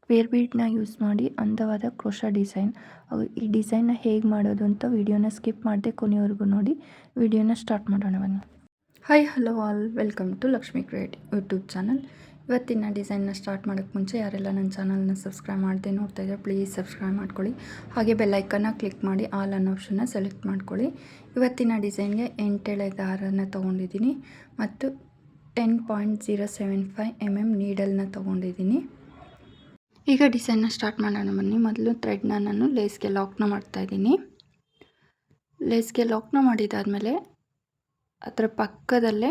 Square ಬೀಡ್ನ use ಮಾಡಿ ಅಂದವಾದ crochet design. ಈ ಡಿಸೈನ್ನ ಹೇಗೆ ಮಾಡೋದು ಅಂತ ವಿಡಿಯೋನ ಸ್ಕಿಪ್ ಮಾಡದೆ ಕೊನೆವರೆಗೂ ನೋಡಿ. ವಿಡಿಯೋನ ಸ್ಟಾರ್ಟ್ ಮಾಡೋಣ ಬನ್ನಿ. Hi hello all, welcome to Lakshmi create YouTube channel. ಇವತ್ತಿನ ಡಿಸೈನ್ನ ಸ್ಟಾರ್ಟ್ ಮಾಡೋಕ್ಕೆ ಮುಂಚೆ ಯಾರೆಲ್ಲ ನನ್ನ ಚಾನಲ್ನ ಸಬ್ಸ್ಕ್ರೈಬ್ ಮಾಡದೆ ನೋಡ್ತಾ ಇದ್ದಾರೆ ಪ್ಲೀಸ್ ಸಬ್ಸ್ಕ್ರೈಬ್ ಮಾಡ್ಕೊಳ್ಳಿ. ಹಾಗೆ ಬೆಲ್ಲೈಕನ್ನ ಕ್ಲಿಕ್ ಮಾಡಿ ಆಲ್ ಅನ್ನೋ ಆಪ್ಷನ್ನ ಸೆಲೆಕ್ಟ್ ಮಾಡ್ಕೊಳ್ಳಿ. ಇವತ್ತಿನ ಡಿಸೈನ್ಗೆ 8 ಎಳೆ ದಾರನ ತೊಗೊಂಡಿದ್ದೀನಿ ಮತ್ತು 10.075 mm ನೀಡಲ್ನ ತೊಗೊಂಡಿದ್ದೀನಿ. ಈಗ ಡಿಸೈನ್ನ ಸ್ಟಾರ್ಟ್ ಮಾಡೋಣ ಬನ್ನಿ. ಮೊದಲು ಥ್ರೆಡ್ನ ನಾನು ಲೇಸ್ಗೆ ಲಾಕ್ನ ಮಾಡ್ತಾಯಿದ್ದೀನಿ. ಲೇಸ್ಗೆ ಲಾಕ್ನ ಮಾಡಿದಾದಮೇಲೆ ಅದರ ಪಕ್ಕದಲ್ಲೇ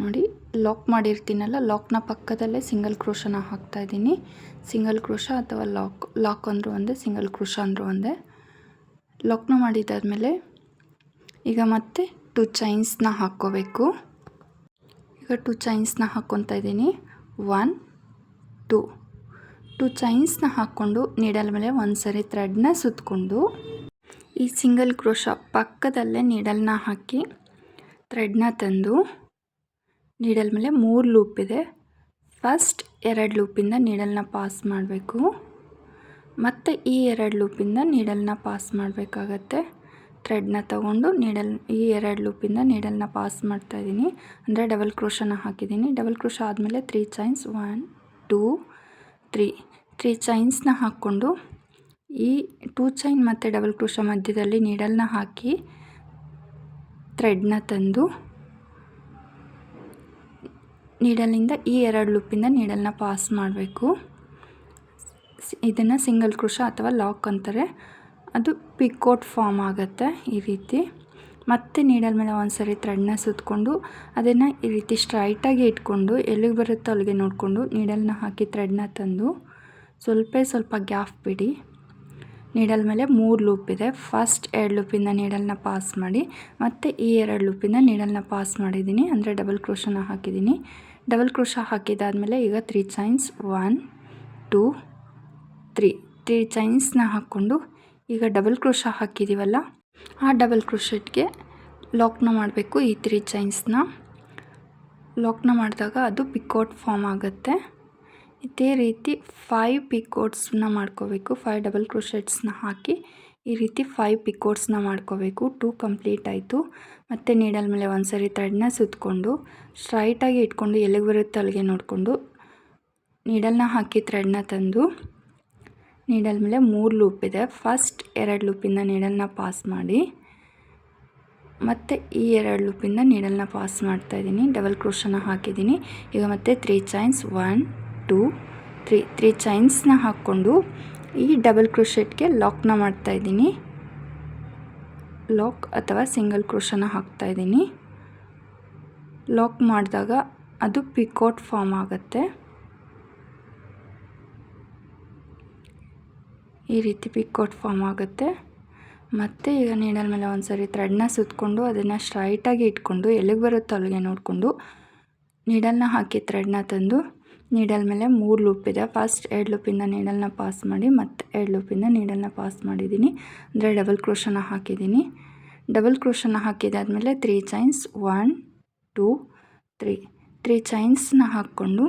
ನೋಡಿ ಲಾಕ್ ಮಾಡಿರ್ತೀನಲ್ಲ, ಲಾಕ್ನ ಪಕ್ಕದಲ್ಲೇ ಸಿಂಗಲ್ ಕ್ರೋಶನ ಹಾಕ್ತಾಯಿದ್ದೀನಿ. ಸಿಂಗಲ್ ಕ್ರೋಶ ಅಥವಾ ಲಾಕ್ ಅಂದರೂ ಒಂದೇ, ಸಿಂಗಲ್ ಕ್ರೋಶ ಅಂದರೂ ಒಂದೇ. ಲಾಕ್ನ ಮಾಡಿದಾದಮೇಲೆ ಈಗ ಮತ್ತೆ 2 ಚೈನ್ಸ್ನ ಹಾಕ್ಕೋಬೇಕು. ಈಗ 2 ಚೈನ್ಸ್ನ ಹಾಕ್ಕೊತಾ ಇದ್ದೀನಿ. 1 2 ಚೈನ್ಸ್ನ ಹಾಕ್ಕೊಂಡು ನೀಡಲ್ ಮೇಲೆ ಒಂದು ಸರಿ ಥ್ರೆಡ್ನ ಸುತ್ತಕೊಂಡು ಈ ಸಿಂಗಲ್ ಕ್ರೋಶ ಪಕ್ಕದಲ್ಲೇ ನೀಡಲ್ನ ಹಾಕಿ ಥ್ರೆಡ್ನ ತಂದು ನೀಡಲ್ ಮೇಲೆ 3 ಲೂಪ್ ಇದೆ. ಫಸ್ಟ್ 2 ಲೂಪಿಂದ ನೀಡಲ್ನ ಪಾಸ್ ಮಾಡಬೇಕು, ಮತ್ತು ಈ 2 ಲೂಪಿಂದ ನೀಡಲ್ನ ಪಾಸ್ ಮಾಡಬೇಕಾಗತ್ತೆ. ಥ್ರೆಡ್ನ ತಗೊಂಡು ಈ 2 ಲೂಪಿಂದ ನೀಡಲ್ನ ಪಾಸ್ ಮಾಡ್ತಾಯಿದ್ದೀನಿ, ಅಂದರೆ ಡಬಲ್ ಕ್ರೋಶನ ಹಾಕಿದ್ದೀನಿ. ಡಬಲ್ ಕ್ರೋಶ ಆದಮೇಲೆ 3 ಚೈನ್ಸ್ 1 2 3 ಚೈನ್ಸ್ನ ಹಾಕ್ಕೊಂಡು ಈ 2 ಚೈನ್ ಮತ್ತು ಡಬಲ್ ಕ್ರೋಶ ಮಧ್ಯದಲ್ಲಿ ನೀಡಲ್ನ ಹಾಕಿ ಥ್ರೆಡ್ನ ತಂದು ನೀಡಲಿಂದ ಈ 2 ಲೂಪಿಂದ ನೀಡಲ್ನ ಪಾಸ್ ಮಾಡಬೇಕು. ಇದನ್ನು ಸಿಂಗಲ್ ಕ್ರೋಶ ಅಥವಾ ಲಾಕ್ ಅಂತಾರೆ. ಅದು ಪಿಕೋಟ್ ಫಾರ್ಮ್ ಆಗುತ್ತೆ ಈ ರೀತಿ. ಮತ್ತೆ ನೀಡಲ್ ಮೇಲೆ ಒಂದು ಸರಿ ಥ್ರೆಡ್ನ ಸುತ್ತಕೊಂಡು ಅದನ್ನು ಈ ರೀತಿ ಸ್ಟ್ರೈಟಾಗಿ ಇಟ್ಕೊಂಡು ಎಲ್ಲಿಗೆ ಬರುತ್ತೋ ಅಲ್ಲಿಗೆ ನೋಡಿಕೊಂಡು ನೀಡಲ್ನ ಹಾಕಿ ಥ್ರೆಡ್ನ ತಂದು ಸ್ವಲ್ಪ ಗ್ಯಾಪ್ ಬಿಡಿ. ನೀಡಲ್ ಮೇಲೆ 3 ಲೂಪ್ ಇದೆ. ಫಸ್ಟ್ 2 ಲೂಪಿಂದ ನೀಡಲ್ನ ಪಾಸ್ ಮಾಡಿ, ಮತ್ತು ಈ 2 ಲೂಪಿಂದ ನೀಡಲ್ನ ಪಾಸ್ ಮಾಡಿದ್ದೀನಿ, ಅಂದರೆ ಡಬಲ್ ಕ್ರೋಶನ ಹಾಕಿದ್ದೀನಿ. ಡಬಲ್ ಕ್ರೋಶ ಹಾಕಿದಾದಮೇಲೆ ಈಗ 3 ಚೈನ್ಸ್ 1 2 3 ಚೈನ್ಸ್ನ ಹಾಕ್ಕೊಂಡು ಈಗ ಡಬಲ್ ಕ್ರೋಶ ಹಾಕಿದ್ದೀವಲ್ಲ ಆ ಡಬಲ್ ಕ್ರೋಶೆಟ್ಗೆ ಲಾಕ್ನ ಮಾಡಬೇಕು. ಈ 3 ಚೈನ್ಸ್ನ ಲಾಕ್ನ ಮಾಡಿದಾಗ ಅದು ಪಿಕೋಟ್ ಫಾರ್ಮ್ ಆಗುತ್ತೆ. ಇದೇ ರೀತಿ 5 ಪಿಕೋಟ್ಸ್ನ ಮಾಡ್ಕೋಬೇಕು. 5 ಡಬಲ್ ಕ್ರೋಶೆಟ್ಸ್ನ ಹಾಕಿ ಈ ರೀತಿ 5 ಪಿಕೋಟ್ಸ್ನ ಮಾಡ್ಕೋಬೇಕು. 2 ಕಂಪ್ಲೀಟ್ ಆಯಿತು. ಮತ್ತು ನೀಡಲ್ ಮೇಲೆ ಒಂದು ಸರಿ ಥ್ರೆಡ್ನ ಸುತ್ತಕೊಂಡು ಸ್ಟ್ರೈಟಾಗಿ ಇಟ್ಕೊಂಡು ಎಲ್ಲಿಗೆ ಬರುತ್ತೆ ಅಲ್ಲಿಗೆ ನೋಡಿಕೊಂಡು ನೀಡಲ್ನ ಹಾಕಿ ಥ್ರೆಡ್ನ ತಂದು ನೀಡಲ್ ಮೇಲೆ 3 ಲೂಪ್ ಇದೆ. ಫಸ್ಟ್ 2 ಲೂಪಿಂದ ನೀಡಲ್ನ ಪಾಸ್ ಮಾಡಿ, ಮತ್ತು ಈ 2 ಲೂಪಿಂದ ನೀಡಲ್ನ ಪಾಸ್ ಮಾಡ್ತಾಯಿದ್ದೀನಿ. ಡಬಲ್ ಕ್ರೋಶನ ಹಾಕಿದ್ದೀನಿ. ಈಗ ಮತ್ತೆ 3 ಚೈನ್ಸ್ 1 2 3 ಚೈನ್ಸ್ನ ಹಾಕ್ಕೊಂಡು ಈ ಡಬಲ್ ಕ್ರೋಶೆಟ್ಗೆ ಲಾಕ್ನ ಮಾಡ್ತಾಯಿದ್ದೀನಿ. ಲಾಕ್ ಅಥವಾ ಸಿಂಗಲ್ ಕ್ರೋಶನ ಹಾಕ್ತಾಯಿದ್ದೀನಿ. ಲಾಕ್ ಮಾಡಿದಾಗ ಅದು ಪಿಕೋಟ್ ಫಾರ್ಮ್ ಆಗುತ್ತೆ. ಈ ರೀತಿ ಪಿಕೋಟ್ ಫಾರ್ಮ್ ಆಗುತ್ತೆ. ಮತ್ತು ಈಗ ನೀಡಲ್ ಮೇಲೆ ಒಂದು ಸರಿ ಥ್ರೆಡ್ನ ಸುತ್ತಕೊಂಡು ಅದನ್ನು ಸ್ಟ್ರೈಟಾಗಿ ಇಟ್ಕೊಂಡು ಎಲ್ಲಿಗೆ ಬರುತ್ತೋ ಅಲ್ಲಿಗೆ ನೋಡಿಕೊಂಡು ನೀಡಲ್ನ ಹಾಕಿ ಥ್ರೆಡ್ನ ತಂದು ನೀಡಲ್ ಮೇಲೆ 3 ಲೂಪ್ ಇದೆ. ಫಸ್ಟ್ 2 ಲೂಪಿಂದ ನೀಡಲ್ನ ಪಾಸ್ ಮಾಡಿ, ಮತ್ತು 2 ಲೂಪಿಂದ ನೀಡಲ್ನ ಪಾಸ್ ಮಾಡಿದ್ದೀನಿ, ಅಂದರೆ ಡಬಲ್ ಕ್ರೋಶನ ಹಾಕಿದ್ದೀನಿ. ಡಬಲ್ ಕ್ರೋಶನ ಹಾಕಿದಾದಮೇಲೆ 3 ಚೈನ್ಸ್ 1 2 3 ಚೈನ್ಸ್ನ ಹಾಕ್ಕೊಂಡು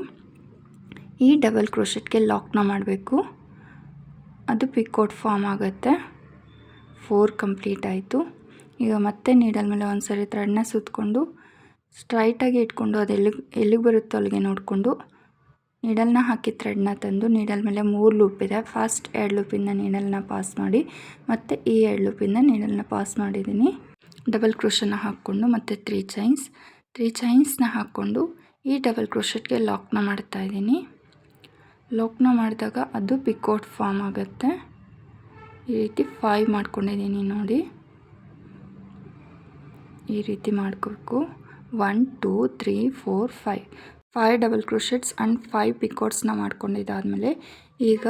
ಈ ಡಬಲ್ ಕ್ರೋಶೆಟ್ಗೆ ಲಾಕ್ನ ಮಾಡಬೇಕು. ಅದು ಪಿಕೋಟ್ ಫಾರ್ಮ್ ಆಗುತ್ತೆ. 4 ಕಂಪ್ಲೀಟ್ ಆಯಿತು. ಈಗ ಮತ್ತೆ ನೀಡಲ್ ಮೇಲೆ ಒಂದು ಸರಿ ಥ್ರೆಡ್ನ ಸುತ್ತಕೊಂಡು ಸ್ಟ್ರೈಟಾಗಿ ಇಟ್ಕೊಂಡು ಅದು ಎಲ್ಲಿಗೆ ಬರುತ್ತೋ ಅಲ್ಲಿಗೆ ನೋಡಿಕೊಂಡು ನೀಡಲ್ನ ಹಾಕಿ ಥ್ರೆಡ್ನ ತಂದು ನೀಡಲ್ ಮೇಲೆ 3 ಲೂಪ್ ಇದೆ. ಫಸ್ಟ್ 2 ಲೂಪಿಂದ ನೀಡಲ್ನ ಪಾಸ್ ಮಾಡಿ, ಮತ್ತು ಈ 2 ಲೂಪಿಂದ ನೀಡಲ್ನ ಪಾಸ್ ಮಾಡಿದ್ದೀನಿ. ಡಬಲ್ ಕ್ರೋಶನ ಹಾಕ್ಕೊಂಡು ಮತ್ತು 3 ಚೈನ್ಸ್ನ ಹಾಕ್ಕೊಂಡು ಈ ಡಬಲ್ ಕ್ರೋಶೆಟ್ಗೆ ಲಾಕ್ನ ಮಾಡ್ತಾಯಿದ್ದೀನಿ. ಲಾಕ್ನ ಮಾಡಿದಾಗ ಅದು ಪಿಕೋಟ್ ಫಾರ್ಮ್ ಆಗುತ್ತೆ. ಈ ರೀತಿ 5 ಮಾಡ್ಕೊಂಡಿದ್ದೀನಿ ನೋಡಿ. ಈ ರೀತಿ ಮಾಡ್ಕೋಬೇಕು. 1 2 3 4 5 ಡಬಲ್ ಕ್ರೋಶೆಟ್ಸ್ ಆ್ಯಂಡ್ 5 ಪಿಕೋಟ್ಸ್ನ ಮಾಡ್ಕೊಂಡಿದ್ದಾದಮೇಲೆ ಈಗ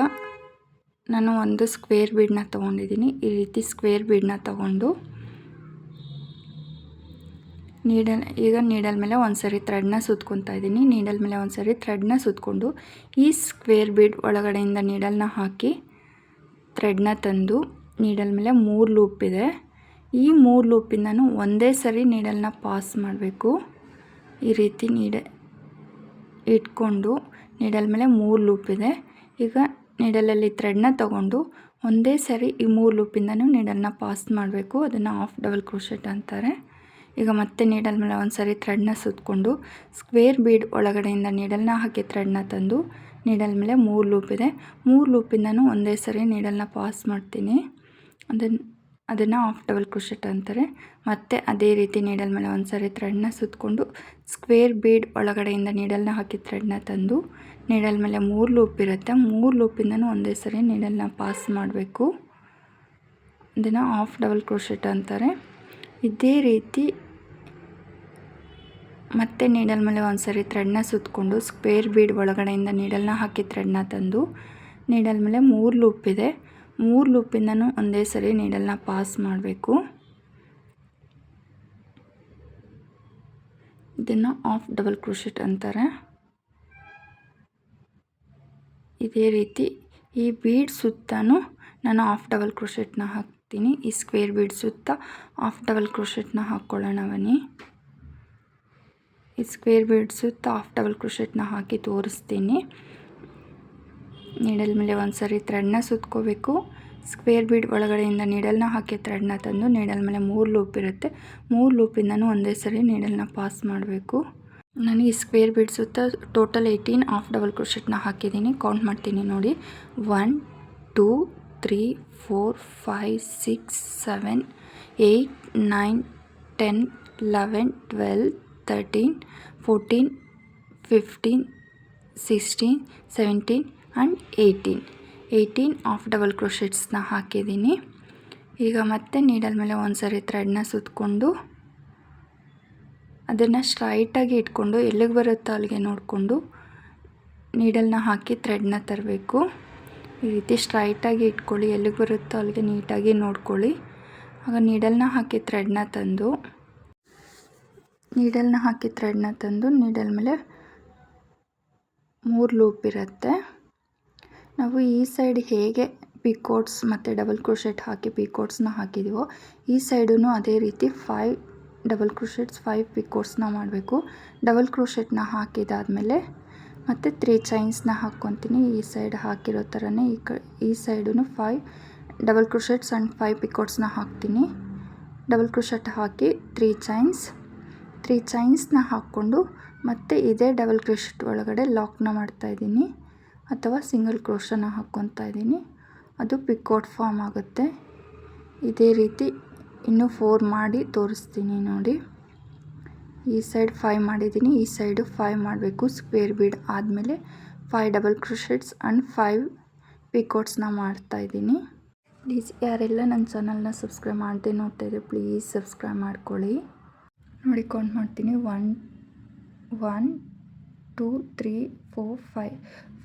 ನಾನು ಒಂದು ಸ್ಕ್ವೇರ್ ಬೀಡನ್ನ ತೊಗೊಂಡಿದ್ದೀನಿ. ಈ ರೀತಿ ಸ್ಕ್ವೇರ್ ಬೀಡನ್ನ ತೊಗೊಂಡು ನೀಡಲ್ ಮೇಲೆ ಒಂದು ಸರಿ ಥ್ರೆಡ್ನ ಸುತ್ಕೊತಾ ಇದ್ದೀನಿ. ನೀಡಲ್ ಮೇಲೆ ಒಂದು ಸರಿ ಥ್ರೆಡ್ನ ಸುತ್ತಕೊಂಡು ಈ ಸ್ಕ್ವೇರ್ ಬೀಡ್ ಒಳಗಡೆಯಿಂದ ನೀಡಲ್ನ ಹಾಕಿ ಥ್ರೆಡ್ನ ತಂದು ನೀಡಲ್ ಮೇಲೆ 3 ಲೂಪ್ ಇದೆ. ಈ 3 ಲೂಪಿಂದನೂ ಒಂದೇ ಸರಿ ನೀಡಲ್ನ ಪಾಸ್ ಮಾಡಬೇಕು. ಈ ರೀತಿ ಇಟ್ಕೊಂಡು ನೀಡಲ್ ಮೇಲೆ 3 ಲೂಪ್ ಇದೆ. ಈಗ ನೀಡಲಲ್ಲಿ ಥ್ರೆಡ್ನ ತಗೊಂಡು ಒಂದೇ ಸರಿ ಈ 3 ಲೂಪಿಂದನೂ ನೀಡಲ್ನ ಪಾಸ್ ಮಾಡಬೇಕು. ಅದನ್ನು ಹಾಫ್ ಡಬಲ್ ಕ್ರೋಶೆಟ್ ಅಂತಾರೆ. ಈಗ ಮತ್ತೆ ನೀಡಲ್ ಮೇಲೆ ಒಂದು ಸರಿ ಥ್ರೆಡ್ನ ಸುತ್ತಕೊಂಡು ಸ್ಕ್ವೇರ್ ಬೀಡ್ ಒಳಗಡೆಯಿಂದ ನೀಡಲ್ನ ಹಾಕಿ ಥ್ರೆಡ್ನ ತಂದು ನೀಡಲ್ ಮೇಲೆ 3 ಲೂಪ್ ಇದೆ. 3 ಲೂಪಿಂದನೂ ಒಂದೇ ಸರಿ ನೀಡಲ್ನ ಪಾಸ್ ಮಾಡ್ತೀನಿ. ಅದನ್ನು ಹಾಫ್ ಡಬಲ್ ಕ್ರೋಶೆಟ್ ಅಂತಾರೆ. ಮತ್ತು ಅದೇ ರೀತಿ ನೀಡಲ್ ಮೇಲೆ ಒಂದು ಸರಿ ಥ್ರೆಡ್ನ ಸುತ್ತಕೊಂಡು ಸ್ಕ್ವೇರ್ ಬೀಡ್ ಒಳಗಡೆಯಿಂದ ನೀಡಲ್ನ ಹಾಕಿ ಥ್ರೆಡ್ನ ತಂದು ನೀಡಲ್ ಮೇಲೆ 3 ಲೂಪ್ ಇರುತ್ತೆ. 3 ಲೂಪಿಂದನೂ ಒಂದೇ ಸರಿ ನೀಡಲ್ನ ಪಾಸ್ ಮಾಡಬೇಕು. ಅದನ್ನು ಹಾಫ್ ಡಬಲ್ ಕ್ರೋಶೆಟ್ ಅಂತಾರೆ. ಇದೇ ರೀತಿ ಮತ್ತೆ ನೀಡಲ್ ಮೇಲೆ ಒಂದು ಸರಿ ಥ್ರೆಡ್ನ ಸುತ್ತಕೊಂಡು ಸ್ಕ್ವೇರ್ ಬೀಡ್ ಒಳಗಡೆಯಿಂದ ನೀಡಲ್ನ ಹಾಕಿ ಥ್ರೆಡ್ನ ತಂದು ನೀಡಲ್ ಮೇಲೆ 3 ಲೂಪ್ ಇದೆ. 3 ಲೂಪಿಂದನೂ ಒಂದೇ ಸರಿ ನೀಡಲ್ನ ಪಾಸ್ ಮಾಡಬೇಕು. ಇದನ್ನು ಹಾಫ್ ಡಬಲ್ ಕ್ರೋಶೆಟ್ ಅಂತಾರೆ. ಇದೇ ರೀತಿ ಈ ಬೀಡ್ ಸುತ್ತನೂ ನಾನು ಹಾಫ್ ಡಬಲ್ ಕ್ರೋಶೆಟ್ನ ಹಾಕ್ತೀನಿ. ಈ ಸ್ಕ್ವೇರ್ ಬೀಡ್ ಸುತ್ತ ಹಾಫ್ ಡಬಲ್ ಕ್ರೋಶೆಟ್ನ ಹಾಕ್ಕೊಳ್ಳೋಣ ಬನ್ನಿ. ಈ ಸ್ಕ್ವೇರ್ ಬೀಡ್ ಸುತ್ತ ಹಾಫ್ ಡಬಲ್ ಕ್ರೋಶೆಟ್ನ ಹಾಕಿ ತೋರಿಸ್ತೀನಿ. ನೀಡಲ್ ಮೇಲೆ ಒಂದು ಸರಿ ಥ್ರೆಡ್ನ ಸುತ್ಕೋಬೇಕು. ಸ್ಕ್ವೇರ್ ಬೀಡ್ ಒಳಗಡೆಯಿಂದ ನೀಡಲ್ನ ಹಾಕಿ ಥ್ರೆಡ್ನ ತಂದು ನೀಡಲ್ ಮೇಲೆ 3 ಲೂಪ್ ಇರುತ್ತೆ. 3 ಲೂಪಿಂದನೂ ಒಂದೇ ಸರಿ ನೀಡಲ್ನ ಪಾಸ್ ಮಾಡಬೇಕು. ನಾನು ಈ ಸ್ಕ್ವೇರ್ ಬೀಡ್ ಸುತ್ತ ಟೋಟಲ್ 18 ಹಾಫ್ ಡಬಲ್ ಕ್ರೋಶೆಟ್ನ ಹಾಕಿದ್ದೀನಿ. ಕೌಂಟ್ ಮಾಡ್ತೀನಿ ನೋಡಿ. 1 2 3 4 5 6 7 8 9 10 11 12 13 14 15 16 17 ಆ್ಯಂಡ್ 18 ಹಾಫ್ ಡಬಲ್ ಕ್ರೋಶೆಟ್ಸ್ನ ಹಾಕಿದ್ದೀನಿ. ಈಗ ಮತ್ತೆ ನೀಡಲ್ ಮೇಲೆ ಒಂದು ಸರಿ ಥ್ರೆಡ್ನ ಸುತ್ತಕೊಂಡು ಅದನ್ನು ಸ್ಟ್ರೈಟಾಗಿ ಇಟ್ಕೊಂಡು ಎಲ್ಲಿಗೆ ಬರುತ್ತೋ ಅಲ್ಲಿಗೆ ನೋಡಿಕೊಂಡು ನೀಡಲ್ನ ಹಾಕಿ ಥ್ರೆಡ್ನ ತರಬೇಕು. ಈ ರೀತಿ ಸ್ಟ್ರೈಟಾಗಿ ಇಟ್ಕೊಳ್ಳಿ, ಎಲ್ಲಿಗೆ ಬರುತ್ತೋ ಅಲ್ಲಿಗೆ ನೀಟಾಗಿ ನೋಡ್ಕೊಳ್ಳಿ. ಆಗ ನೀಡಲ್ನ ಹಾಕಿ ಥ್ರೆಡ್ನ ತಂದು ನೀಡಲ್ ಮೇಲೆ 3 ಲೂಪ್ ಇರುತ್ತೆ. ನಾವು ಈ ಸೈಡ್ ಹೇಗೆ ಪಿಕೋಟ್ಸ್ ಮತ್ತು ಡಬಲ್ ಕ್ರೋಶೆಟ್ ಹಾಕಿ ಪಿಕೋಟ್ಸ್ನ ಹಾಕಿದ್ದೀವೋ ಈ ಸೈಡೂ ಅದೇ ರೀತಿ 5 ಡಬಲ್ ಕ್ರೋಶೆಟ್ಸ್ 5 ಪಿಕೋಟ್ಸ್ನ ಮಾಡಬೇಕು. ಡಬಲ್ ಕ್ರೋಶೆಟ್ನ ಹಾಕಿದಾದಮೇಲೆ ಮತ್ತು 3 ಚೈನ್ಸ್ನ ಹಾಕ್ಕೊತೀನಿ. ಈ ಸೈಡ್ ಹಾಕಿರೋ ಥರನೇ ಈ ಸೈಡೂ 5 ಡಬಲ್ ಕ್ರೋಶೆಟ್ಸ್ ಆ್ಯಂಡ್ 5 ಪಿಕೋಟ್ಸ್ನ ಹಾಕ್ತೀನಿ. ಡಬಲ್ ಕ್ರೋಶೆಟ್ ಹಾಕಿ 3 ಚೈನ್ಸ್ನ ಹಾಕ್ಕೊಂಡು ಮತ್ತು ಇದೇ ಡಬಲ್ ಕ್ರೋಶೆಟ್ ಒಳಗಡೆ ಲಾಕ್ನ ಮಾಡ್ತಾಯಿದ್ದೀನಿ ಅಥವಾ ಸಿಂಗಲ್ ಕ್ರೋಶನ ಹಾಕ್ಕೊತಾ ಇದ್ದೀನಿ. ಅದು ಪಿಕೋಟ್ ಫಾರ್ಮ್ ಆಗುತ್ತೆ. ಇದೇ ರೀತಿ ಇನ್ನೂ 4 ಮಾಡಿ ತೋರಿಸ್ತೀನಿ ನೋಡಿ. ಈ ಸೈಡ್ 5 ಮಾಡಿದ್ದೀನಿ, ಈ ಸೈಡು 5 ಮಾಡಬೇಕು. ಸ್ಕ್ವೇರ್ ಬೀಡ್ ಆದಮೇಲೆ 5 ಡಬಲ್ ಕ್ರೋಶೆಟ್ಸ್ ಆ್ಯಂಡ್ 5 ಪಿಕೋಟ್ಸ್ನ ಮಾಡ್ತಾಯಿದ್ದೀನಿ. ಪ್ಲೀಸ್ ಯಾರೆಲ್ಲ ನನ್ನ ಚಾನಲ್ನ ಸಬ್ಸ್ಕ್ರೈಬ್ ಮಾಡದೆ ನೋಡ್ತಾ ಇದ್ದರೆ ಪ್ಲೀಸ್ ಸಬ್ಸ್ಕ್ರೈಬ್ ಮಾಡ್ಕೊಳ್ಳಿ. ನೋಡಿ ಕೌಂಟ್ ಮಾಡ್ತೀನಿ. 1 2 3 4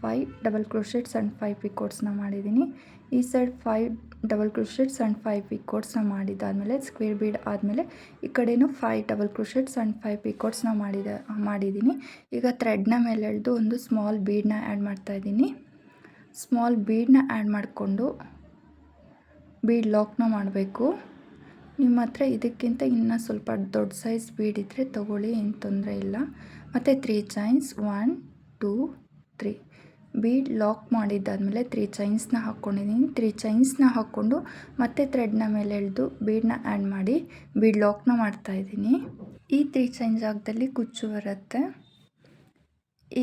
5 ಡಬಲ್ ಕ್ರೋಶೆಟ್ಸ್ ಆ್ಯಂಡ್ 5 ಪಿಕೋಟ್ಸ್ನ ಮಾಡಿದ್ದೀನಿ. ಈ ಸೈಡ್ 5 ಡಬಲ್ ಕ್ರೋಶೆಟ್ಸ್ ಆ್ಯಂಡ್ 5 ಪಿಕೋಟ್ಸ್ನ ಮಾಡಿದ್ದಾದಮೇಲೆ ಸ್ಕ್ವೇರ್ ಬೀಡ್ ಆದಮೇಲೆ ಈ ಕಡೆಯೂ 5 ಡಬಲ್ ಕ್ರೋಶೆಟ್ಸ್ ಆ್ಯಂಡ್ 5 ಪಿಕೋಟ್ಸ್ನ ಮಾಡಿದ್ದೀನಿ. ಈಗ ಥ್ರೆಡ್ನ ಮೇಲೆ ಎಳೆದು ಒಂದು ಸ್ಮಾಲ್ ಬೀಡನ್ನ ಆ್ಯಡ್ ಮಾಡ್ತಾಯಿದ್ದೀನಿ. ಸ್ಮಾಲ್ ಬೀಡನ್ನ ಆ್ಯಡ್ ಮಾಡಿಕೊಂಡು ಬೀಡ್ ಲಾಕ್ನ ಮಾಡಬೇಕು. ನಿಮ್ಮ ಹತ್ರ ಇದಕ್ಕಿಂತ ಇನ್ನೂ ಸ್ವಲ್ಪ ದೊಡ್ಡ ಸೈಜ್ ಬೀಡ್ ಇದ್ದರೆ ತೊಗೊಳ್ಳಿ, ಏನು ತೊಂದರೆ ಇಲ್ಲ. ಮತ್ತು 3 ಚೈನ್ಸ್ 1 2 3 ಬೀಡ್ ಲಾಕ್ ಮಾಡಿದ್ದಾದಮೇಲೆ 3 ಚೈನ್ಸ್ನ ಹಾಕ್ಕೊಂಡಿದ್ದೀನಿ. 3 ಚೈನ್ಸ್ನ ಹಾಕ್ಕೊಂಡು ಮತ್ತೆ ಥ್ರೆಡ್ನ ಮೇಲೆ ಎಳೆದು ಬೀಡನ್ನ ಆ್ಯಡ್ ಮಾಡಿ ಬೀಡ್ ಲಾಕ್ನ ಮಾಡ್ತಾಯಿದ್ದೀನಿ. ಈ 3 ಚೈನ್ ಜಾಗದಲ್ಲಿ ಕುಚ್ಚು ಬರುತ್ತೆ.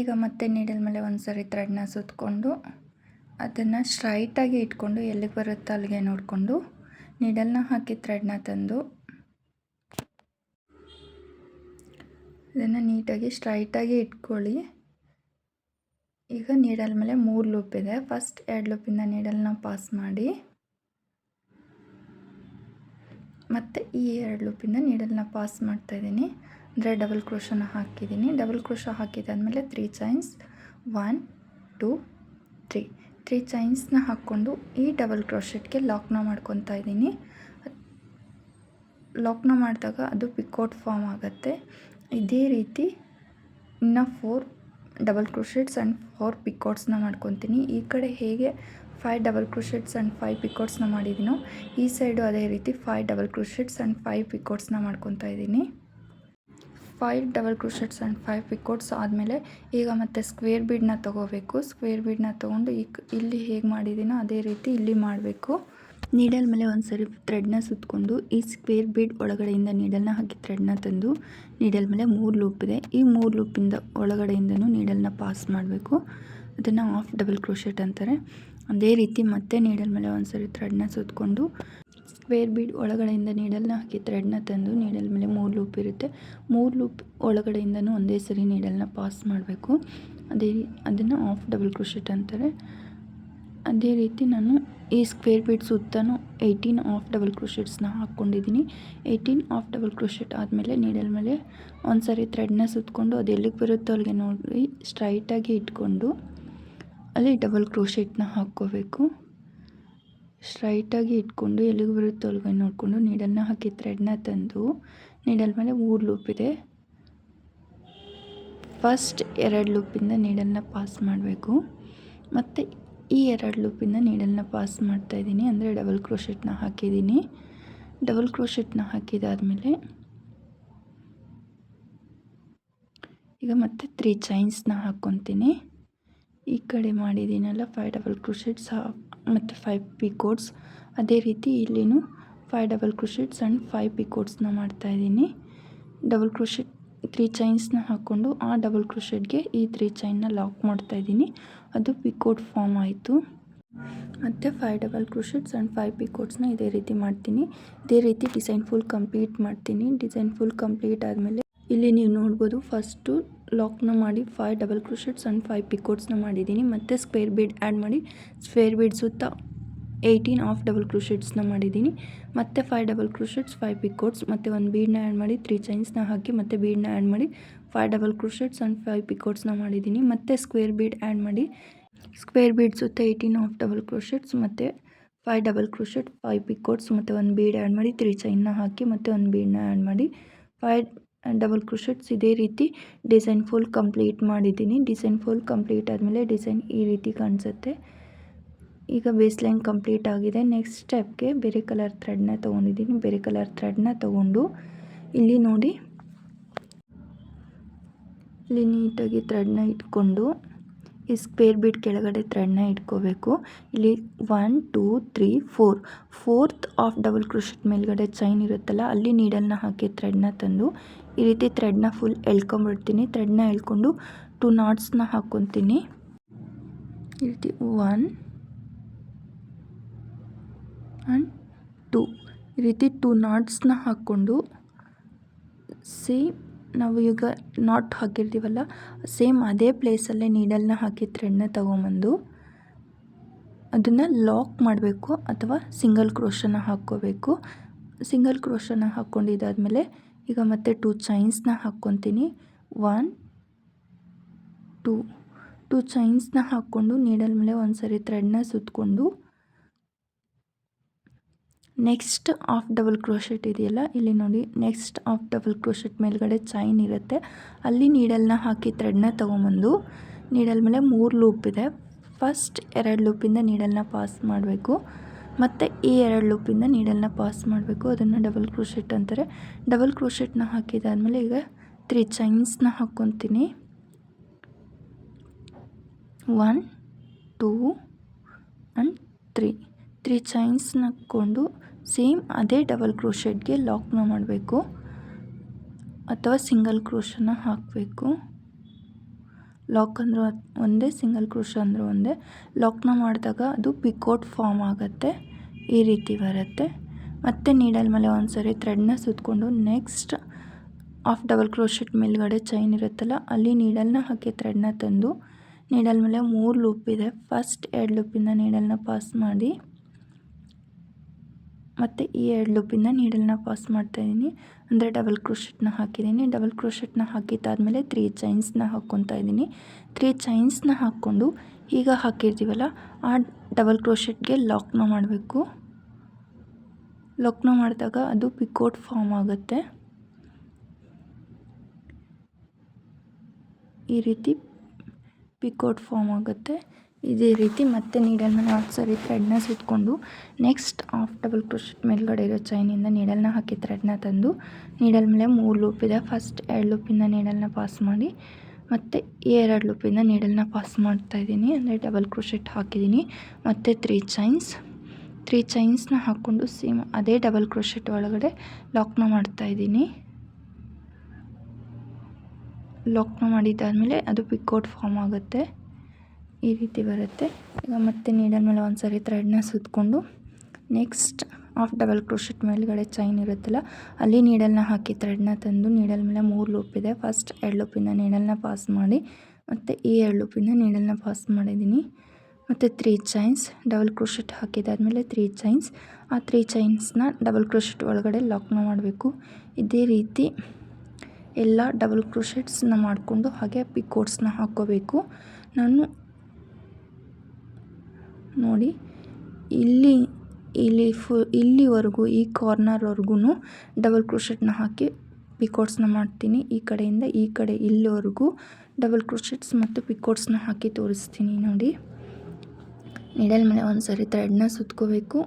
ಈಗ ಮತ್ತೆ ನೀಡಲ್ ಮೇಲೆ ಒಂದು ಸರಿ ಥ್ರೆಡ್ನ ಸುತ್ತಕೊಂಡು ಅದನ್ನು ಸ್ಟ್ರೈಟಾಗಿ ಇಟ್ಕೊಂಡು ಎಲ್ಲಿಗೆ ಬರುತ್ತೋ ಅಲ್ಲಿಗೆ ನೋಡಿಕೊಂಡು ನೀಡಲ್ನ ಹಾಕಿ ಥ್ರೆಡ್ನ ತಂದು ಇದನ್ನು ನೀಟಾಗಿ ಸ್ಟ್ರೈಟಾಗಿ ಇಟ್ಕೊಳ್ಳಿ. ಈಗ ನೀಡಲ್ ಮೇಲೆ 3 ಲೂಪ್ ಇದೆ. ಫಸ್ಟ್ 2 ಲೂಪಿಂದ ನೀಡಲ್ನ ಪಾಸ್ ಮಾಡಿ ಮತ್ತು ಈ 2 ಲೂಪಿಂದ ನೀಡಲ್ನ ಪಾಸ್ ಮಾಡ್ತಾಯಿದ್ದೀನಿ. ಅಂದರೆ ಡಬಲ್ ಕ್ರೋಶನ ಹಾಕಿದ್ದೀನಿ. ಡಬಲ್ ಕ್ರೋಶ ಹಾಕಿದಾದಮೇಲೆ 3 ಚೈನ್ಸ್ 1 2 3 ಚೈನ್ಸ್ನ ಹಾಕ್ಕೊಂಡು ಈ ಡಬಲ್ ಕ್ರೋಶೆಟ್ಗೆ ಲಾಕ್ನ ಮಾಡ್ಕೊತಾ ಇದ್ದೀನಿ. ಲಾಕ್ನ ಮಾಡಿದಾಗ ಅದು ಪಿಕೋಟ್ ಫಾರ್ಮ್ ಆಗುತ್ತೆ. ಇದೇ ರೀತಿ ಇನ್ನು 4 ಡಬಲ್ ಕ್ರೋಶೆಟ್ಸ್ ಆ್ಯಂಡ್ 4 ಪಿಕೋಟ್ಸ್ನ ಮಾಡ್ಕೊತೀನಿ. ಈ ಕಡೆ ಹೇಗೆ 5 ಡಬಲ್ ಕ್ರೋಶೆಟ್ಸ್ ಆ್ಯಂಡ್ 5 ಪಿಕೋಟ್ಸ್ನ ಮಾಡಿದ್ದೀನೋ ಈ ಸೈಡು ಅದೇ ರೀತಿ 5 ಡಬಲ್ ಕ್ರೋಶೆಟ್ಸ್ ಆ್ಯಂಡ್ 5 ಪಿಕೋಟ್ಸ್ನ ಮಾಡ್ಕೊತಾ ಇದ್ದೀನಿ. 5 ಡಬಲ್ ಕ್ರೋಶೆಟ್ಸ್ ಆ್ಯಂಡ್ 5 ಪಿಕೋಟ್ಸ್ ಆದಮೇಲೆ ಈಗ ಮತ್ತೆ ಸ್ಕ್ವೇರ್ ಬೀಡನ್ನ ತೊಗೋಬೇಕು. ಸ್ಕ್ವೇರ್ ಬೀಡನ್ನ ತೊಗೊಂಡು ಇಲ್ಲಿ ಹೇಗೆ ಮಾಡಿದ್ದೀನೋ ಅದೇ ರೀತಿ ಇಲ್ಲಿ ಮಾಡಬೇಕು. ನೀಡಲ್ ಮೇಲೆ ಒಂದು ಸರಿ ಥ್ರೆಡ್ನ ಸುತ್ತಕೊಂಡು ಈ ಸ್ಕ್ವೇರ್ ಬೀಡ್ ಒಳಗಡೆಯಿಂದ ನೀಡಲ್ನ ಹಾಕಿ ಥ್ರೆಡ್ನ ತಂದು ನೀಡಲ್ ಮೇಲೆ 3 ಲೂಪ್ ಇದೆ. ಈ 3 ಲೂಪಿಂದ ಒಳಗಡೆಯಿಂದನೂ ನೀಡಲ್ನ ಪಾಸ್ ಮಾಡಬೇಕು. ಅದನ್ನು ಹಾಫ್ ಡಬಲ್ ಕ್ರೋಶೆಟ್ ಅಂತಾರೆ. ಅದೇ ರೀತಿ ಮತ್ತೆ ನೀಡಲ್ ಮೇಲೆ ಒಂದು ಸರಿ ಥ್ರೆಡ್ನ ಸುತ್ತಕೊಂಡು ಸ್ಕ್ವೇರ್ ಬೀಡ್ ಒಳಗಡೆಯಿಂದ ನೀಡಲ್ನ ಹಾಕಿ ಥ್ರೆಡ್ನ ತಂದು ನೀಡಲ್ ಮೇಲೆ 3 ಲೂಪ್ ಇರುತ್ತೆ. 3 ಲೂಪ್ ಒಳಗಡೆಯಿಂದನೂ ಒಂದೇ ಸರಿ ನೀಡಲ್ನ ಪಾಸ್ ಮಾಡಬೇಕು. ಅದನ್ನು ಹಾಫ್ ಡಬಲ್ ಕ್ರೋಶೆಟ್ ಅಂತಾರೆ. ಅದೇ ರೀತಿ ನಾನು ಈ ಸ್ಕ್ವೇರ್ ಬೀಡ್ ಸುತ್ತಲೂ 18 ಹಾಫ್ ಡಬಲ್ ಕ್ರೋಶೆಟ್ಸ್ನ ಹಾಕ್ಕೊಂಡಿದ್ದೀನಿ. 18 ಹಾಫ್ ಡಬಲ್ ಕ್ರೋಶೆಟ್ ಆದಮೇಲೆ ನೀಡಲ್ ಮೇಲೆ ಒಂದು ಸರಿ ಥ್ರೆಡ್ನ ಸುತ್ತಕೊಂಡು ಅದು ಎಲ್ಲಿಗೆ ಬರುತ್ತೋ ಅಲ್ಲಿಗೆ ನೋಡಿ ಸ್ಟ್ರೈಟಾಗಿ ಇಟ್ಕೊಂಡು ಅಲ್ಲಿ ಡಬಲ್ ಕ್ರೋಶೆಟ್ನ ಹಾಕ್ಕೋಬೇಕು. ಸ್ಟ್ರೈಟಾಗಿ ಇಟ್ಕೊಂಡು ಎಲ್ಲಿಗೆ ಬರುತ್ತೋ ಅಲ್ಲಿಗೆ ನೋಡಿಕೊಂಡು ನೀಡಲ್ನ ಹಾಕಿ ಥ್ರೆಡ್ನ ತಂದು ನೀಡಲ್ ಮೇಲೆ 3 ಲೂಪ್ ಇದೆ. ಫಸ್ಟ್ 2 ಲೂಪಿಂದ ನೀಡಲ್ನ ಪಾಸ್ ಮಾಡಬೇಕು. ಮತ್ತು ಈ 2 ಲೂಪಿಂದ ನೀಡಲ್ನ ಪಾಸ್ ಮಾಡ್ತಾಯಿದ್ದೀನಿ, ಅಂದರೆ ಡಬಲ್ ಕ್ರೋಶೆಟ್ನ ಹಾಕಿದ್ದೀನಿ. ಡಬಲ್ ಕ್ರೋಶೆಟ್ನ ಹಾಕಿದಾದಮೇಲೆ ಈಗ ಮತ್ತೆ 3 ಚೈನ್ಸ್ನ ಹಾಕ್ಕೊತೀನಿ. ಈ ಕಡೆ ಮಾಡಿದ್ದೀನಲ್ಲ 5 ಡಬಲ್ ಕ್ರೋಶೆಟ್ಸ್ ಮತ್ತು 5 ಪಿಕೋಟ್ಸ್, ಅದೇ ರೀತಿ ಇಲ್ಲಿನೂ 5 ಡಬಲ್ ಕ್ರೋಶೆಟ್ಸ್ ಆ್ಯಂಡ್ 5 ಪಿಕೋಟ್ಸ್ನ ಮಾಡ್ತಾಯಿದ್ದೀನಿ. ಡಬಲ್ ಕ್ರೋಶೆಟ್ 3 ಚೈನ್ಸ್ನ ಹಾಕ್ಕೊಂಡು ಆ ಡಬಲ್ ಕ್ರೋಶೆಟ್ಗೆ ಈ 3 ಚೈನ್ನ ಲಾಕ್ ಮಾಡ್ತಾಯಿದ್ದೀನಿ. ಅದು ಪಿಕೋಟ್ ಫಾರ್ಮ್ ಆಯಿತು. ಮತ್ತು 5 ಡಬಲ್ ಕ್ರೋಶೆಟ್ಸ್ ಆ್ಯಂಡ್ 5 ಪಿಕೋಟ್ಸ್ನ ಇದೇ ರೀತಿ ಮಾಡ್ತೀನಿ. ಇದೇ ರೀತಿ ಡಿಸೈನ್ ಫುಲ್ ಕಂಪ್ಲೀಟ್ ಮಾಡ್ತೀನಿ. ಡಿಸೈನ್ ಫುಲ್ ಕಂಪ್ಲೀಟ್ ಆದಮೇಲೆ ಇಲ್ಲಿ ನೀವು ನೋಡ್ಬೋದು ಫಸ್ಟು ಲಾಕ್ನ ಮಾಡಿ 5 ಡಬಲ್ ಕ್ರೋಶೆಟ್ಸ್ ಆ್ಯಂಡ್ 5 ಪಿಕೋಟ್ಸ್ನ ಮಾಡಿದ್ದೀನಿ. ಮತ್ತು ಸ್ಕ್ವೇರ್ ಬೀಡ್ ಆ್ಯಡ್ ಮಾಡಿ ಸ್ಕ್ವೇರ್ ಬೀಡ್ ಸುತ್ತ 18 ಹಾಫ್ ಡಬಲ್ ಕ್ರೋಶೆಟ್ಸ್ನ ಮಾಡಿದ್ದೀನಿ. ಮತ್ತು 5 ಡಬಲ್ ಕ್ರೋಶೆಟ್ಸ್ 5 ಪಿಕೋಟ್ಸ್ ಮತ್ತು ಒಂದು ಬೀಡನ್ನ ಆ್ಯಡ್ ಮಾಡಿ 3 ಚೈನ್ಸ್ನ ಹಾಕಿ ಮತ್ತು ಬೀಡನ್ನ ಆ್ಯಡ್ ಮಾಡಿ 5 ಡಬಲ್ ಕ್ರೋಶೆಟ್ಸ್ ಆ್ಯಂಡ್ 5 ಪಿಕೋಟ್ಸ್ನ ಮಾಡಿದ್ದೀನಿ. ಮತ್ತು ಸ್ಕ್ವೇರ್ ಬೀಡ್ ಆ್ಯಡ್ ಮಾಡಿ ಸ್ಕ್ವೇರ್ ಬೀಡ್ ಸುತ್ತ 18 ಹಾಫ್ ಡಬಲ್ ಕ್ರೋಶೆಟ್ಸ್ ಮತ್ತು 5 ಡಬಲ್ ಕ್ರೋಶೆಟ್ 5 ಪಿಕೋಟ್ಸ್ ಮತ್ತು ಒಂದು ಬೀಡ್ ಆ್ಯಡ್ ಮಾಡಿ 3 ಚೈನ್ನ ಹಾಕಿ ಮತ್ತು ಒಂದು ಬೀಡನ್ನ ಆ್ಯಡ್ ಮಾಡಿ 5 ಡಬಲ್ ಕ್ರೋಶೆಟ್ಸ್ ಇದೇ ರೀತಿ ಡಿಸೈನ್ ಫುಲ್ ಕಂಪ್ಲೀಟ್ ಮಾಡಿದ್ದೀನಿ. ಡಿಸೈನ್ ಫುಲ್ ಕಂಪ್ಲೀಟ್ ಆದಮೇಲೆ ಡಿಸೈನ್ ಈ ರೀತಿ ಕಾಣಿಸುತ್ತೆ. ಈಗ ಬೇಸ್ ಲೈನ್ ಕಂಪ್ಲೀಟ್ ಆಗಿದೆ. ನೆಕ್ಸ್ಟ್ ಸ್ಟೆಪ್ಗೆ ಬೇರೆ ಕಲರ್ ಥ್ರೆಡ್ನ ತೊಗೊಂಡಿದ್ದೀನಿ. ಬೇರೆ ಕಲರ್ ಥ್ರೆಡ್ನ ತೊಗೊಂಡು ಇಲ್ಲಿ ನೋಡಿ ಇಲ್ಲಿ ನೀಟಾಗಿ ಥ್ರೆಡ್ನ ಇಟ್ಕೊಂಡು ಈ ಸ್ಕ್ವೇರ್ ಬೀಡ್ ಕೆಳಗಡೆ ಥ್ರೆಡ್ನ ಇಟ್ಕೋಬೇಕು. ಇಲ್ಲಿ 1 2 3 4 4th ಹಾಫ್ ಡಬಲ್ ಕ್ರೋಶೆಟ್ ಮೇಲ್ಗಡೆ ಚೈನ್ ಇರುತ್ತಲ್ಲ ಅಲ್ಲಿ ನೀಡಲ್ನ ಹಾಕಿ ಥ್ರೆಡ್ನ ತಂದು ಈ ರೀತಿ ಥ್ರೆಡ್ನ ಫುಲ್ ಎಳ್ಕೊಂಬಿಡ್ತೀನಿ. ಥ್ರೆಡ್ನ ಎಳ್ಕೊಂಡು 2 ನಾಟ್ಸ್ನ ಹಾಕ್ಕೊತೀನಿ. ಈ ರೀತಿ 1 ಆ್ಯಂಡ್ 2 ಈ ರೀತಿ 2 ನಾಟ್ಸ್ನ ಹಾಕ್ಕೊಂಡು ಸೇಮ್ ನಾವು ಈಗ ನಾಟ್ ಹಾಕಿರ್ತೀವಲ್ಲ ಸೇಮ್ ಅದೇ ಪ್ಲೇಸಲ್ಲೇ ನೀಡಲ್ನ ಹಾಕಿ ಥ್ರೆಡ್ನ ತೊಗೊಂಬಂದು ಅದನ್ನು ಲಾಕ್ ಮಾಡಬೇಕು ಅಥವಾ ಸಿಂಗಲ್ ಕ್ರೋಶನ ಹಾಕ್ಕೋಬೇಕು. ಸಿಂಗಲ್ ಕ್ರೋಶನ ಹಾಕ್ಕೊಂಡಿದ್ದಾದಮೇಲೆ ಈಗ ಮತ್ತೆ 2 ಚೈನ್ಸ್ನ ಹಾಕ್ಕೊತೀನಿ. 1 2 ಚೈನ್ಸ್ನ ಹಾಕ್ಕೊಂಡು ನೀಡಲ್ ಮೇಲೆ ಒಂದು ಸರಿ ಥ್ರೆಡ್ನ ಸುತ್ತಕೊಂಡು ನೆಕ್ಸ್ಟ್ ಹಾಫ್ ಡಬಲ್ ಕ್ರೋಶೆಟ್ ಇದೆಯಲ್ಲ ಇಲ್ಲಿ ನೋಡಿ ನೆಕ್ಸ್ಟ್ ಹಾಫ್ ಡಬಲ್ ಕ್ರೋಶೆಟ್ ಮೇಲ್ಗಡೆ ಚೈನ್ ಇರುತ್ತೆ ಅಲ್ಲಿ ನೀಡಲ್ನ ಹಾಕಿ ಥ್ರೆಡ್ನ ತೊಗೊಂಬಂದು ನೀಡಲ್ ಮೇಲೆ 3 ಲೂಪ್ ಇದೆ. ಫಸ್ಟ್ 2 ಲೂಪಿಂದ ನೀಡಲ್ನ ಪಾಸ್ ಮಾಡಬೇಕು ಮತ್ತು ಈ 2 ಲೂಪಿಂದ ನೀಡಲ್ನ ಪಾಸ್ ಮಾಡಬೇಕು. ಅದನ್ನು ಡಬಲ್ ಕ್ರೋಶೆಟ್ ಅಂತಾರೆ. ಡಬಲ್ ಕ್ರೋಶೆಟ್ನ ಹಾಕಿದಾದಮೇಲೆ ಈಗ 3 ಚೈನ್ಸ್ನ ಹಾಕ್ಕೊತೀನಿ. 1 2 ಆ್ಯಂಡ್ 3 ಚೈನ್ಸ್ನ ಹಾಕ್ಕೊಂಡು ಸೇಮ್ ಅದೇ ಡಬಲ್ ಕ್ರೋಶೆಟ್ಗೆ ಲಾಕ್ನ ಮಾಡಬೇಕು ಅಥವಾ ಸಿಂಗಲ್ ಕ್ರೋಶನ ಹಾಕಬೇಕು. ಲಾಕ್ ಅಂದ್ರೆ ಒಂದೇ, ಸಿಂಗಲ್ ಕ್ರೋಶ ಅಂದ್ರೆ ಒಂದೇ. ಲಾಕ್ನ ಮಾಡಿದಾಗ ಅದು ಪಿಕೋಟ್ ಫಾರ್ಮ್ ಆಗುತ್ತೆ, ಈ ರೀತಿ ಬರುತ್ತೆ. ಮತ್ತು ನೀಡಲ್ ಮೇಲೆ ಒಂದು ಸರಿ ಥ್ರೆಡ್ನ ಸುತ್ತಕೊಂಡು ನೆಕ್ಸ್ಟ್ ಹಾಫ್ ಡಬಲ್ ಕ್ರೋಶೆಟ್ ಮೇಲ್ಗಡೆ ಚೈನ್ ಇರುತ್ತಲ್ಲ ಅಲ್ಲಿ ನೀಡಲ್ನ ಹಾಕಿ ಥ್ರೆಡ್ನ ತಂದು ನೀಡಲ್ ಮೇಲೆ 3 ಲೂಪ್ ಇದೆ. ಫಸ್ಟ್ 2 ಲೂಪಿಂದ ನೀಡಲ್ನ ಪಾಸ್ ಮಾಡಿ ಮತ್ತು ಈ 2 ಲೂಪಿಂದ ನೀಡಲ್ನ ಪಾಸ್ ಮಾಡ್ತಾಯಿದ್ದೀನಿ, ಅಂದರೆ ಡಬಲ್ ಕ್ರೋಶೆಟ್ನ ಹಾಕಿದ್ದೀನಿ. ಡಬಲ್ ಕ್ರೋಶೆಟ್ನ ಹಾಕಿದ್ದಾದಮೇಲೆ 3 ಚೈನ್ಸ್ನ ಹಾಕ್ಕೊತಾ ಇದ್ದೀನಿ. 3 ಚೈನ್ಸ್ನ ಹಾಕ್ಕೊಂಡು ಈಗ ಹಾಕಿರ್ತೀವಲ್ಲ ಆ ಡಬಲ್ ಕ್ರೋಶೆಟ್ಗೆ ಲಾಕ್ನ ಮಾಡಬೇಕು. ಲಾಕ್ನ ಮಾಡಿದಾಗ ಅದು ಪಿಕೋಟ್ ಫಾರ್ಮ್ ಆಗುತ್ತೆ. ಈ ರೀತಿ ಪಿಕೋಟ್ ಫಾರ್ಮ್ ಆಗುತ್ತೆ. ಇದೇ ರೀತಿ ಮತ್ತೆ ನೀಡಲ್ ಮೇಲೆ ಒಂದು ಸರಿ ಥ್ರೆಡ್ನ ಸುತ್ತಕೊಂಡು ನೆಕ್ಸ್ಟ್ ಹಾಫ್ ಡಬಲ್ ಕ್ರೋಶೆಟ್ ಮೇಲ್ಗಡೆ ಇರೋ ಚೈನಿಂದ ನೀಡಲ್ನ ಹಾಕಿ ಥ್ರೆಡ್ನ ತಂದು ನೀಡಲ್ ಮೇಲೆ 3 ಲೂಪ್ ಇದೆ. ಫಸ್ಟ್ 2 ಲೂಪಿಂದ ನೀಡಲ್ನ ಪಾಸ್ ಮಾಡಿ ಮತ್ತು 2 ಲೂಪಿಂದ ನೀಡಲ್ನ ಪಾಸ್ ಮಾಡ್ತಾಯಿದ್ದೀನಿ, ಅಂದರೆ ಡಬಲ್ ಕ್ರೋಶೆಟ್ ಹಾಕಿದ್ದೀನಿ. ಮತ್ತು 3 ಚೈನ್ಸ್ನ ಹಾಕ್ಕೊಂಡು ಸೇಮ್ ಅದೇ ಡಬಲ್ ಕ್ರೋಶೆಟ್ ಒಳಗಡೆ ಲಾಕ್ನ ಮಾಡ್ತಾಯಿದ್ದೀನಿ. ಲಾಕ್ನ ಮಾಡಿದ್ದಾದಮೇಲೆ ಅದು ಪಿಕೋಟ್ ಫಾರ್ಮ್ ಆಗುತ್ತೆ, ಈ ರೀತಿ ಬರುತ್ತೆ. ಈಗ ಮತ್ತೆ ನೀಡಲ್ ಮೇಲೆ ಒಂದು ಸರಿ ಥ್ರೆಡ್ನ ಸುತ್ತಕೊಂಡು ನೆಕ್ಸ್ಟ್ ಹಾಫ್ ಡಬಲ್ ಕ್ರೋಶೆಟ್ ಮೇಲ್ಗಡೆ ಚೈನ್ ಇರುತ್ತಲ್ಲ ಅಲ್ಲಿ ನೀಡಲ್ನ ಹಾಕಿ ಥ್ರೆಡ್ನ ತಂದು ನೀಡಲ್ ಮೇಲೆ 3 ಲೂಪ್ ಇದೆ. ಫಸ್ಟ್ 2 ಲೂಪಿಂದ ನೀಡಲ್ನ ಪಾಸ್ ಮಾಡಿ ಮತ್ತು ಈ 2 ಲೂಪಿಂದ ನೀಡಲ್ನ ಪಾಸ್ ಮಾಡಿದ್ದೀನಿ. ಮತ್ತು 3 ಚೈನ್ಸ್ ಡಬಲ್ ಕ್ರೋಶೆಟ್ ಹಾಕಿದಾದ್ಮೇಲೆ 3 ಚೈನ್ಸ್, ಆ 3 ಚೈನ್ಸ್ನ ಡಬಲ್ ಕ್ರೋಶೆಟ್ ಒಳಗಡೆ ಲಾಕ್ನ ಮಾಡಬೇಕು. ಇದೇ ರೀತಿ ಎಲ್ಲ ಡಬಲ್ ಕ್ರೋಶೆಟ್ಸ್ನ ಮಾಡಿಕೊಂಡು ಹಾಗೆ ಪಿಕೋಟ್ಸ್ನ ಹಾಕ್ಕೋಬೇಕು. ನಾನು ನೋಡಿ ಇಲ್ಲಿವರೆಗೂ ಈ ಕಾರ್ನರ್ವರೆಗೂ ಡಬಲ್ ಕ್ರೋಶೆಟ್ನ ಹಾಕಿ ಪಿಕೋಟ್ಸ್ನ ಮಾಡ್ತೀನಿ. ಈ ಕಡೆಯಿಂದ ಈ ಕಡೆ ಇಲ್ಲಿವರೆಗೂ ಡಬಲ್ ಕ್ರೋಶೆಟ್ಸ್ ಮತ್ತು ಪಿಕೋಟ್ಸ್ನ ಹಾಕಿ ತೋರಿಸ್ತೀನಿ. ನೋಡಿ, ನೀಡಲ್ ಮೇಲೆ ಒಂದು ಸರಿ ಥ್ರೆಡ್ನ ಸುತ್ಕೋಬೇಕು.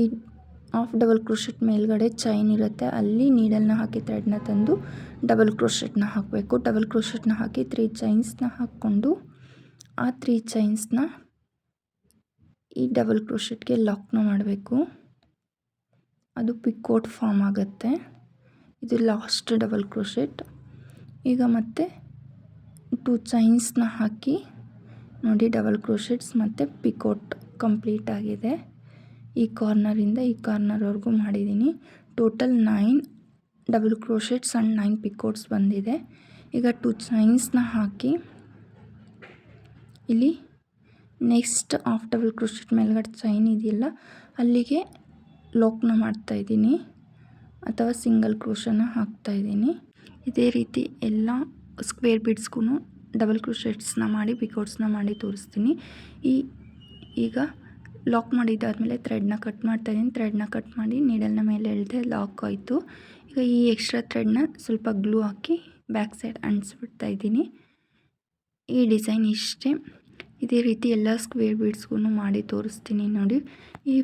ಈ ಹಾಫ್ ಡಬಲ್ ಕ್ರೋಶೆಟ್ ಮೇಲ್ಗಡೆ ಚೈನ್ ಇರುತ್ತೆ, ಅಲ್ಲಿ ನೀಡಲ್ನ ಹಾಕಿ ಥ್ರೆಡ್ನ ತಂದು ಡಬಲ್ ಕ್ರೋಶೆಟ್ನ ಹಾಕಬೇಕು. ಡಬಲ್ ಕ್ರೋಶೆಟ್ನ ಹಾಕಿ 3 ಚೈನ್ಸ್ನ ಹಾಕ್ಕೊಂಡು ಆ 3 ಚೈನ್ಸ್ನ ಈ ಡಬಲ್ ಕ್ರೋಶೆಟ್ಗೆ ಲಾಕ್ನ ಮಾಡಬೇಕು. ಅದು ಪಿಕೋಟ್ ಫಾರ್ಮ್ ಆಗುತ್ತೆ. ಇದು ಲಾಸ್ಟ್ ಡಬಲ್ ಕ್ರೋಶೆಟ್. ಈಗ ಮತ್ತೆ 2 ಚೈನ್ಸ್ನ ಹಾಕಿ ನೋಡಿ, ಡಬಲ್ ಕ್ರೋಶೆಟ್ಸ್ ಮತ್ತು ಪಿಕೋಟ್ ಕಂಪ್ಲೀಟ್ ಆಗಿದೆ. ಈ ಕಾರ್ನರಿಂದ ಈ ಕಾರ್ನರ್ವರೆಗೂ ಮಾಡಿದ್ದೀನಿ. ಟೋಟಲ್ 9 ಡಬಲ್ ಕ್ರೋಶೆಟ್ಸ್ ಆ್ಯಂಡ್ 9 ಪಿಕೋಟ್ಸ್ ಬಂದಿದೆ. ಈಗ 2 ಚೈನ್ಸ್ನ ಹಾಕಿ ಇಲ್ಲಿ ನೆಕ್ಸ್ಟ್ ಹಾಫ್ ಡಬಲ್ ಕ್ರೋಶೆಟ್ ಮೇಲ್ಗಡೆ ಚೈನ್ ಇದೆಯಲ್ಲ ಅಲ್ಲಿಗೆ ಲಾಕ್ನ ಮಾಡ್ತಾಯಿದ್ದೀನಿ ಅಥವಾ ಸಿಂಗಲ್ ಕ್ರೋಶನ ಹಾಕ್ತಾಯಿದ್ದೀನಿ. ಇದೇ ರೀತಿ ಎಲ್ಲ ಸ್ಕ್ವೇರ್ ಬೀಡ್ಸ್ಗೂ ಡಬಲ್ ಕ್ರೋಶೆಟ್ಸ್ನ ಮಾಡಿ ಪಿಕೋಟ್ಸ್ನ ಮಾಡಿ ತೋರಿಸ್ತೀನಿ. ಈಗ ಲಾಕ್ ಮಾಡಿದ್ದಾದಮೇಲೆ ಥ್ರೆಡ್ನ ಕಟ್ ಮಾಡ್ತಾಯಿದ್ದೀನಿ. ಥ್ರೆಡ್ನ ಕಟ್ ಮಾಡಿ ನೀಡಲ್ನ ಮೇಲೆ ಎಳೆದೆ ಲಾಕ್ ಆಯಿತು. ಈಗ ಈ ಎಕ್ಸ್ಟ್ರಾ ಥ್ರೆಡ್ನ ಸ್ವಲ್ಪ ಗ್ಲೂ ಹಾಕಿ ಬ್ಯಾಕ್ ಸೈಡ್ ಅಂಟಿಸ್ಬಿಡ್ತಾಯಿದ್ದೀನಿ. ಈ ಡಿಸೈನ್ ಇಷ್ಟೇ. ಇದೇ ರೀತಿ ಎಲ್ಲ ಸ್ಕ್ವೇರ್ ಬೀಡ್ಸ್ಗೂ ಮಾಡಿ ತೋರಿಸ್ತೀನಿ. ನೋಡಿ, ಈ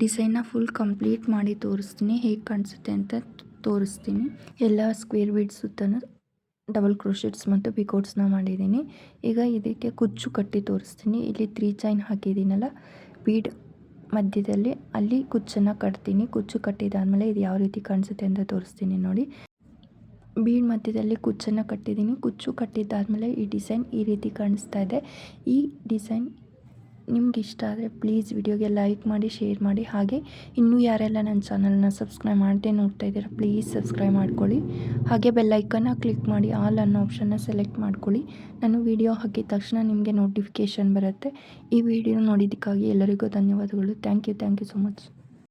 ಡಿಸೈನ್ನ ಫುಲ್ ಕಂಪ್ಲೀಟ್ ಮಾಡಿ ತೋರಿಸ್ತೀನಿ, ಹೇಗೆ ಕಾಣಿಸುತ್ತೆ ಅಂತ ತೋರಿಸ್ತೀನಿ. ಎಲ್ಲ ಸ್ಕ್ವೇರ್ ಬೀಡ್ಸ್ ಸುತ್ತಲೂ ಡಬಲ್ ಕ್ರೋಶೆಟ್ಸ್ ಮತ್ತು ಪಿಕೋಟ್ಸ್ನ ಮಾಡಿದ್ದೀನಿ. ಈಗ ಇದಕ್ಕೆ ಕುಚ್ಚು ಕಟ್ಟಿ ತೋರಿಸ್ತೀನಿ. ಇಲ್ಲಿ 3 ಚೈನ್ ಹಾಕಿದ್ದೀನಲ್ಲ ಬೀಡ್ ಮಧ್ಯದಲ್ಲಿ, ಅಲ್ಲಿ ಕುಚ್ಚನ್ನು ಕಟ್ತೀನಿ. ಕುಚ್ಚು ಕಟ್ಟಿದಾದಮೇಲೆ ಇದು ಯಾವ ರೀತಿ ಕಾಣಿಸುತ್ತೆ ಅಂತ ತೋರಿಸ್ತೀನಿ. ನೋಡಿ, ಬೀಡ್ ಮಧ್ಯದಲ್ಲಿ ಕುಚ್ಚನ್ನು ಕಟ್ಟಿದ್ದೀನಿ. ಕುಚ್ಚು ಕಟ್ಟಿದ್ದಾದಮೇಲೆ ಈ ಡಿಸೈನ್ ಈ ರೀತಿ ಕಾಣಿಸ್ತಾ ಇದೆ. ಈ ಡಿಸೈನ್ ನಿಮ್ಗೆ ಇಷ್ಟ ಆದರೆ ಪ್ಲೀಸ್ ವಿಡಿಯೋಗೆ ಲೈಕ್ ಮಾಡಿ, ಶೇರ್ ಮಾಡಿ. ಹಾಗೆ ಇನ್ನೂ ಯಾರೆಲ್ಲ ನನ್ನ ಚಾನಲ್ನ ಸಬ್ಸ್ಕ್ರೈಬ್ ಮಾಡದೆ ನೋಡ್ತಾ ಇದ್ದೀರಾ ಪ್ಲೀಸ್ ಸಬ್ಸ್ಕ್ರೈಬ್ ಮಾಡ್ಕೊಳ್ಳಿ. ಹಾಗೆ ಬೆಲ್ಲೈಕನ್ನ ಕ್ಲಿಕ್ ಮಾಡಿ ಆಲ್ ಅನ್ನೋ ಆಪ್ಷನ್ನ ಸೆಲೆಕ್ಟ್ ಮಾಡ್ಕೊಳ್ಳಿ. ನಾನು ವಿಡಿಯೋ ಹಾಕಿದ ತಕ್ಷಣ ನಿಮಗೆ ನೋಟಿಫಿಕೇಷನ್ ಬರುತ್ತೆ. ಈ ವಿಡಿಯೋ ನೋಡಿದ್ದಕ್ಕಾಗಿ ಎಲ್ಲರಿಗೂ ಧನ್ಯವಾದಗಳು. Thank you so much.